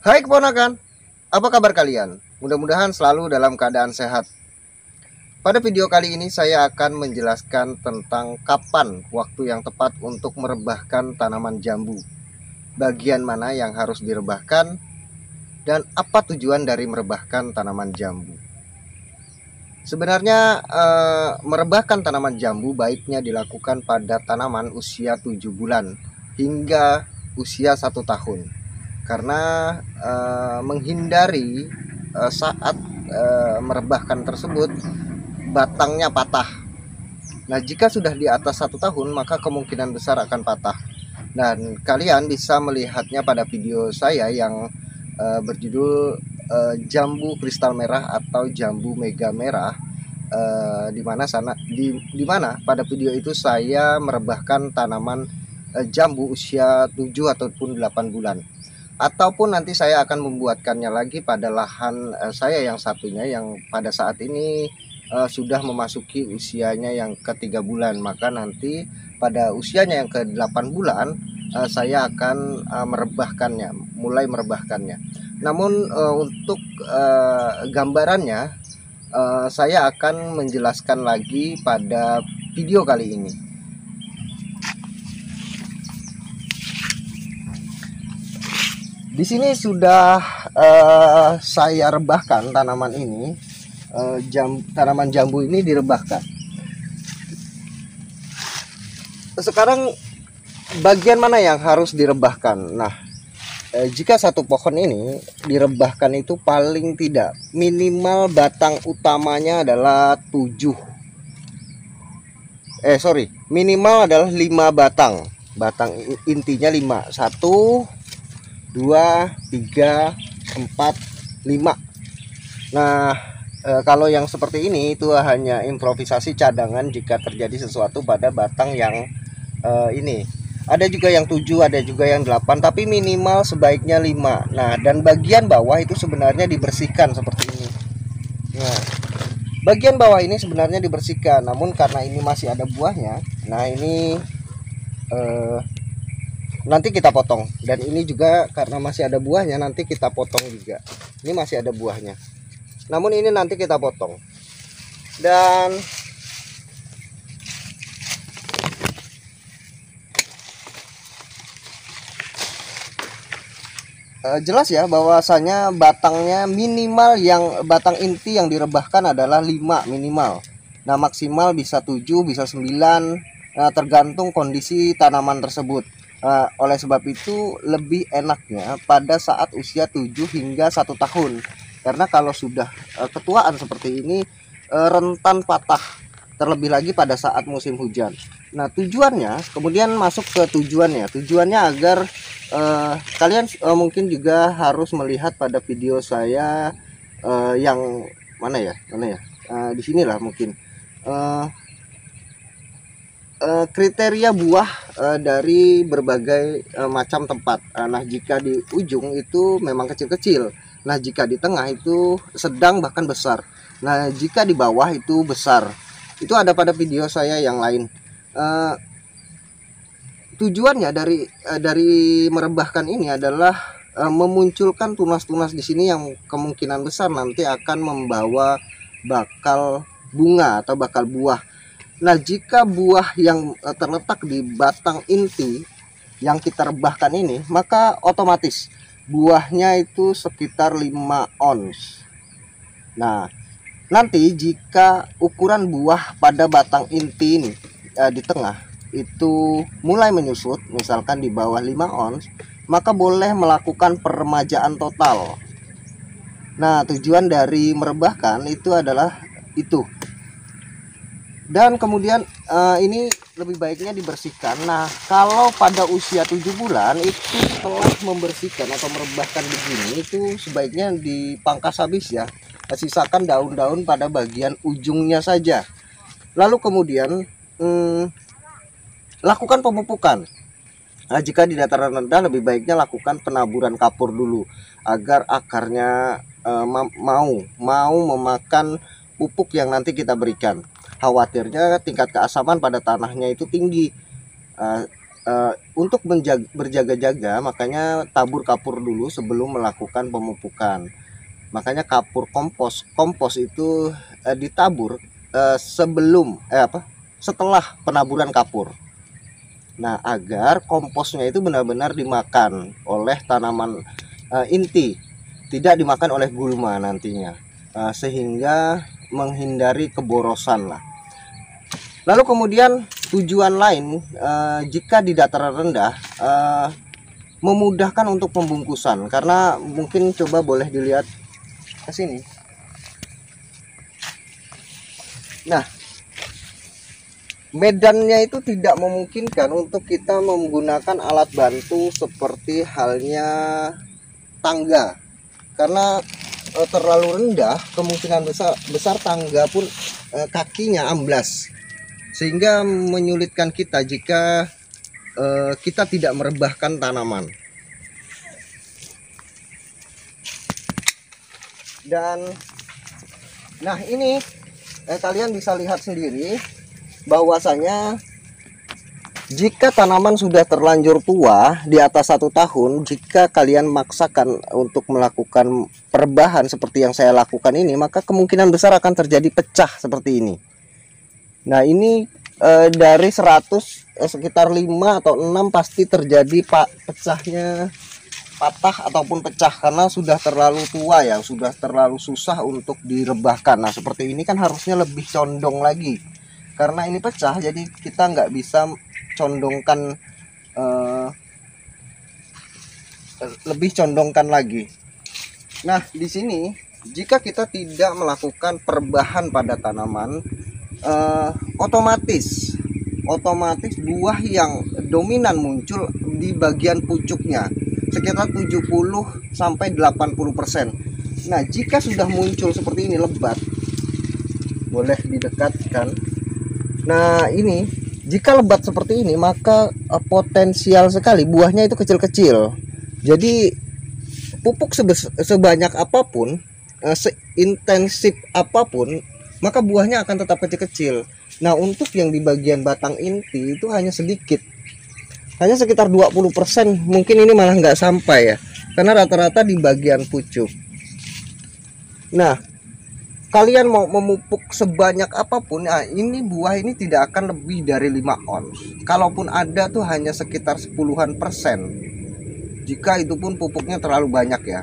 Hai keponakan, apa kabar kalian? Mudah-mudahan selalu dalam keadaan sehat. Pada video kali ini saya akan menjelaskan tentang kapan waktu yang tepat untuk merebahkan tanaman jambu. Bagian mana yang harus direbahkan dan apa tujuan dari merebahkan tanaman jambu. Sebenarnya merebahkan tanaman jambu baiknya dilakukan pada tanaman usia 7 bulan hingga usia 1 tahun. Karena menghindari saat merebahkan tersebut batangnya patah. Nah, jika sudah di atas 1 tahun maka kemungkinan besar akan patah. Dan kalian bisa melihatnya pada video saya yang berjudul jambu kristal merah atau jambu mega merah, di mana pada video itu saya merebahkan tanaman jambu usia 7 ataupun 8 bulan. Ataupun nanti saya akan membuatkannya lagi pada lahan saya yang satunya yang pada saat ini sudah memasuki usianya yang ke-3 bulan. Maka nanti pada usianya yang ke-8 bulan saya akan mulai merebahkannya. Namun untuk gambarannya saya akan menjelaskan lagi pada video kali ini. Di sini sudah saya rebahkan tanaman ini, tanaman jambu ini direbahkan. Sekarang bagian mana yang harus direbahkan? Nah, jika satu pohon ini direbahkan itu paling tidak minimal batang utamanya adalah minimal adalah 5 batang. Batang intinya 5. 1 2, 3, 4, 5. Nah, kalau yang seperti ini itu hanya improvisasi cadangan jika terjadi sesuatu pada batang yang ini. Ada juga yang 7, ada juga yang 8, tapi minimal sebaiknya 5. Nah, dan bagian bawah itu sebenarnya dibersihkan seperti ini. Nah, bagian bawah ini sebenarnya dibersihkan, namun karena ini masih ada buahnya, nah ini nanti kita potong. Dan ini juga karena masih ada buahnya nanti kita potong juga. Ini masih ada buahnya, namun ini nanti kita potong. Dan jelas ya bahwasanya batangnya minimal, yang batang inti yang direbahkan adalah 5 minimal. Nah, maksimal bisa 7, bisa 9, tergantung kondisi tanaman tersebut. Oleh sebab itu lebih enaknya pada saat usia 7 hingga 1 tahun. Karena kalau sudah ketuaan seperti ini rentan patah, terlebih lagi pada saat musim hujan. Nah, tujuannya kemudian masuk ke tujuannya agar kalian mungkin juga harus melihat pada video saya yang mana ya di sinilah mungkin kriteria buah dari berbagai macam tempat. Nah, jika di ujung itu memang kecil-kecil. Nah, jika di tengah itu sedang bahkan besar. Nah, jika di bawah itu besar. Itu ada pada video saya yang lain. Tujuannya dari merebahkan ini adalah memunculkan tunas-tunas di sini yang kemungkinan besar nanti akan membawa bakal bunga atau bakal buah. Nah, jika buah yang terletak di batang inti yang kita rebahkan ini, maka otomatis buahnya itu sekitar 5 ons. Nah, nanti jika ukuran buah pada batang inti ini di tengah itu mulai menyusut, misalkan di bawah 5 ons, maka boleh melakukan peremajaan total. Nah, tujuan dari merebahkan itu adalah itu. Dan kemudian ini lebih baiknya dibersihkan. Nah, kalau pada usia 7 bulan itu setelah membersihkan atau merebahkan begini, itu sebaiknya dipangkas habis ya. Sisakan daun-daun pada bagian ujungnya saja. Lalu kemudian lakukan pemupukan. Nah, jika di dataran rendah lebih baiknya lakukan penaburan kapur dulu agar akarnya mau memakan pupuk yang nanti kita berikan. Khawatirnya tingkat keasaman pada tanahnya itu tinggi. untuk berjaga-jaga, makanya tabur kapur dulu sebelum melakukan pemupukan. Makanya kapur kompos itu ditabur setelah penaburan kapur. Nah, agar komposnya itu benar-benar dimakan oleh tanaman inti, tidak dimakan oleh gulma nantinya, sehingga menghindari keborosan lah. Lalu kemudian tujuan lain, jika di dataran rendah, memudahkan untuk pembungkusan, karena mungkin coba boleh dilihat ke sini. Nah, medannya itu tidak memungkinkan untuk kita menggunakan alat bantu seperti halnya tangga, karena terlalu rendah, kemungkinan besar tangga pun kakinya amblas, sehingga menyulitkan kita jika kita tidak merebahkan tanaman. Dan nah ini kalian bisa lihat sendiri bahwasanya jika tanaman sudah terlanjur tua di atas 1 tahun, jika kalian maksakan untuk melakukan perebahan seperti yang saya lakukan ini, maka kemungkinan besar akan terjadi pecah seperti ini. Nah, ini dari 100 sekitar 5 atau 6 pasti terjadi pecahnya, patah ataupun pecah, karena sudah terlalu tua ya, sudah terlalu susah untuk direbahkan. Nah, seperti ini kan harusnya lebih condong lagi. Karena ini pecah, jadi kita nggak bisa condongkan, lebih condongkan lagi. Nah, di sini jika kita tidak melakukan perubahan pada tanaman, otomatis buah yang dominan muncul di bagian pucuknya sekitar 70-80%. Nah, jika sudah muncul seperti ini lebat, boleh didekatkan. Nah, ini jika lebat seperti ini, maka potensial sekali buahnya itu kecil-kecil. Jadi pupuk sebanyak apapun, seintensif apapun, maka buahnya akan tetap kecil-kecil. Nah, untuk yang di bagian batang inti itu hanya sedikit, hanya sekitar 20%, mungkin ini malah nggak sampai ya, karena rata-rata di bagian pucuk. Nah, kalian mau memupuk sebanyak apapun, nah ini buah ini tidak akan lebih dari 5 ons. Kalaupun ada tuh hanya sekitar 10-an persen, jika itu pun pupuknya terlalu banyak ya.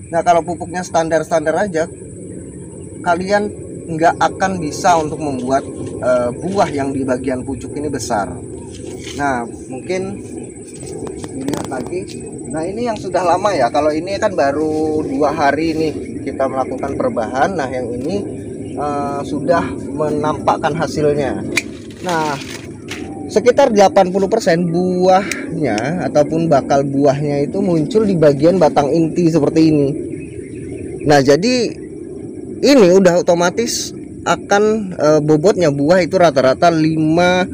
Nah, kalau pupuknya standar-standar aja, kalian nggak akan bisa untuk membuat buah yang di bagian pucuk ini besar. Nah, mungkin dilihat lagi. Nah, ini yang sudah lama ya. Kalau ini kan baru 2 hari nih kita melakukan perubahan. Nah, yang ini sudah menampakkan hasilnya. Nah, sekitar 80% buahnya ataupun bakal buahnya itu muncul di bagian batang inti seperti ini. Nah, jadi ini udah otomatis akan bobotnya buah itu rata-rata 5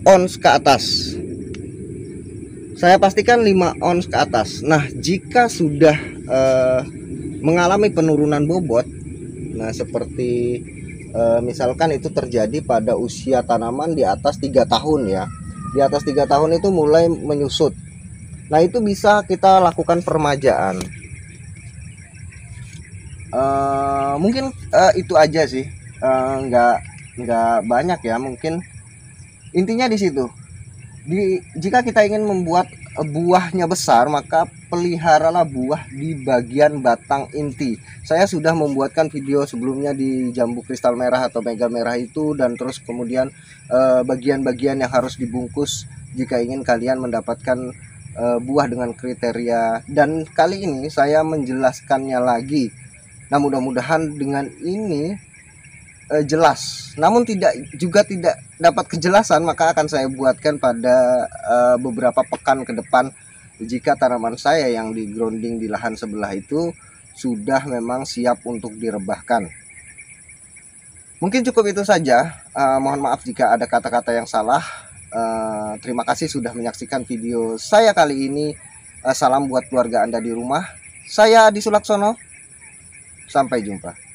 ons ke atas. Saya pastikan 5 ons ke atas. Nah, jika sudah mengalami penurunan bobot, nah seperti misalkan itu terjadi pada usia tanaman di atas 3 tahun ya. Di atas 3 tahun itu mulai menyusut. Nah, itu bisa kita lakukan peremajaan. Mungkin itu aja sih. Nggak banyak ya, mungkin intinya di situ. Jika kita ingin membuat buahnya besar, maka peliharalah buah di bagian batang inti. Saya sudah membuatkan video sebelumnya di jambu kristal merah atau mega merah itu, dan terus kemudian bagian-bagian yang harus dibungkus jika ingin kalian mendapatkan buah dengan kriteria. Dan kali ini saya menjelaskannya lagi. Nah, mudah-mudahan dengan ini jelas, namun tidak dapat kejelasan, maka akan saya buatkan pada beberapa pekan ke depan jika tanaman saya yang di grounding di lahan sebelah itu sudah memang siap untuk direbahkan. Mungkin cukup itu saja. Mohon maaf jika ada kata-kata yang salah. Terima kasih sudah menyaksikan video saya kali ini. Salam buat keluarga Anda di rumah. Saya Adi Sulaksono. Sampai jumpa.